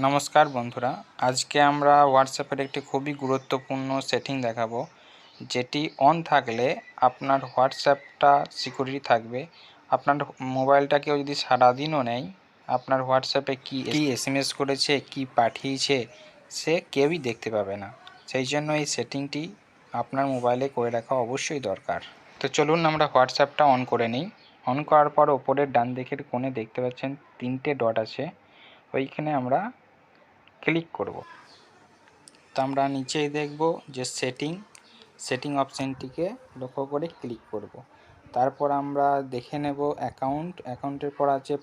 নমস্কার বন্ধুরা, আজকে আমরা হোয়াটসঅ্যাপের একটি খুবই গুরুত্বপূর্ণ সেটিং দেখাবো, যেটি অন থাকলে আপনার হোয়াটসঅ্যাপটা সিকিউরিটি থাকবে। আপনার মোবাইলটা কেউ যদি সারাদিনও নেয়, আপনার হোয়াটসঅ্যাপে কী এসএমএস করেছে, কি পাঠিয়েছে, সে কেউই দেখতে পাবে না। সেই জন্য এই সেটিংটি আপনার মোবাইলে করে রাখা অবশ্যই দরকার। তো চলুন আমরা হোয়াটসঅ্যাপটা অন করে নিই। অন করার পর ওপরের ডান দিকের কোণে দেখতে পাচ্ছেন 3টে ডট আছে, ওইখানে আমরা ক্লিক করব। তো আমরা নিচেই দেখব যে সেটিং অপশানটিকে লক্ষ্য করে ক্লিক করব। তারপর আমরা দেখে নেব অ্যাকাউন্টের পর আছে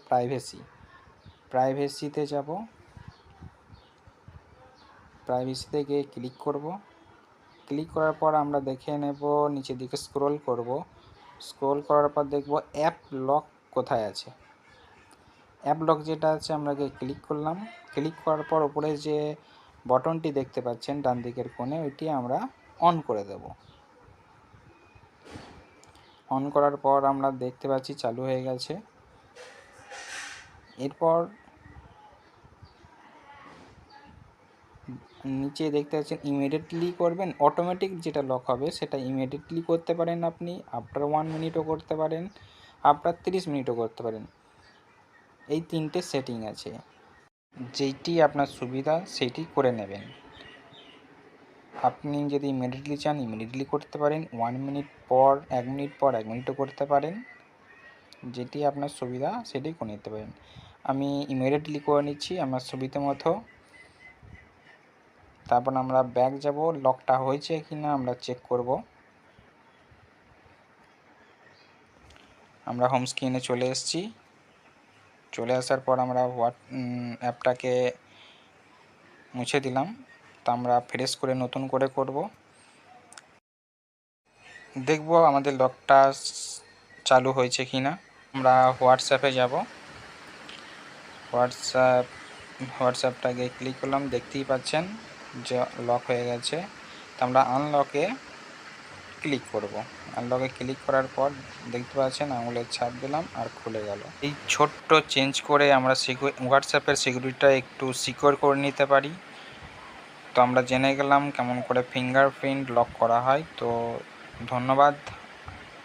প্রাইভেসিতে যাব। প্রাইভেসিতে গিয়ে ক্লিক করব। ক্লিক করার পর আমরা দেখে নেব, নিচের দিকে স্ক্রল করার পর দেখব অ্যাপ লক কোথায় আছে। অ্যাপ লক যেটা আছে আমরা গিয়ে ক্লিক করলাম। ক্লিক করার পর উপরে যে বটনটি দেখতে পাচ্ছেন ডান দিকের কোণে, ওইটি আমরা অন করে দেব। অন করার পর আমরা দেখতে পাচ্ছি চালু হয়ে গেছে। এরপর নিচে দেখতে পাচ্ছেন ইমিডিয়েটলি করবেন, অটোমেটিক যেটা লক হবে সেটা ইমিডিয়েটলি করতে পারেন আপনি, আফটার 1 মিনিটও করতে পারেন, আফটার 30 মিনিটও করতে পারেন। এই 3টে সেটিং আছে, যেইটি আপনার সুবিধা সেইটি করে নেবেন। আপনি যদি ইমিডিয়েটলি চান ইমিডিয়েটলি করতে পারেন, 1 মিনিট পর 1 মিনিট পর 1 মিনিটও করতে পারেন, যেটি আপনার সুবিধা সেটি করে নিতে পারেন। আমি ইমিডিয়েটলি করে নিচ্ছি আমার সুবিধা মতো। তারপর আমরা ব্যাক যাব, লকটা হয়েছে কি না আমরা চেক করব। আমরা হোম স্ক্রিনে চলে এসেছি। চলে আসার পর আমরা অ্যাপটাকে মুছে দিলাম। তো আমরা ফ্রেশ করে নতুন করে করব। দেখব আমাদের লকটা চালু হয়েছে কি না। আমরা হোয়াটসঅ্যাপে যাব। হোয়াটসঅ্যাপটাকে ক্লিক করলাম, দেখতেই পাচ্ছেন যে লক হয়ে গেছে। তো আমরা আনলকে ক্লিক করব। আনলকে ক্লিক করার পর দেখতে পাচ্ছেন আঙুলের ছাপ দিলাম আর খুলে গেল। এই ছোট্ট চেঞ্জ করে আমরা হোয়াটসঅ্যাপের সিকিউরিটিটা একটু সিকিউর করে নিতে পারি। তো আমরা জেনে গেলাম কেমন করে ফিঙ্গারপ্রিন্ট লক করা হয়। তো ধন্যবাদ।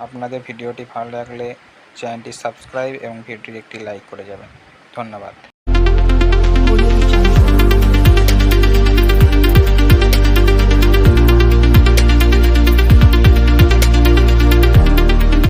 আপনাদের ভিডিওটি ভালো লাগলে চ্যানেলটি সাবস্ক্রাইব এবং ভিডিওটি একটি লাইক করে যাবেন। ধন্যবাদ।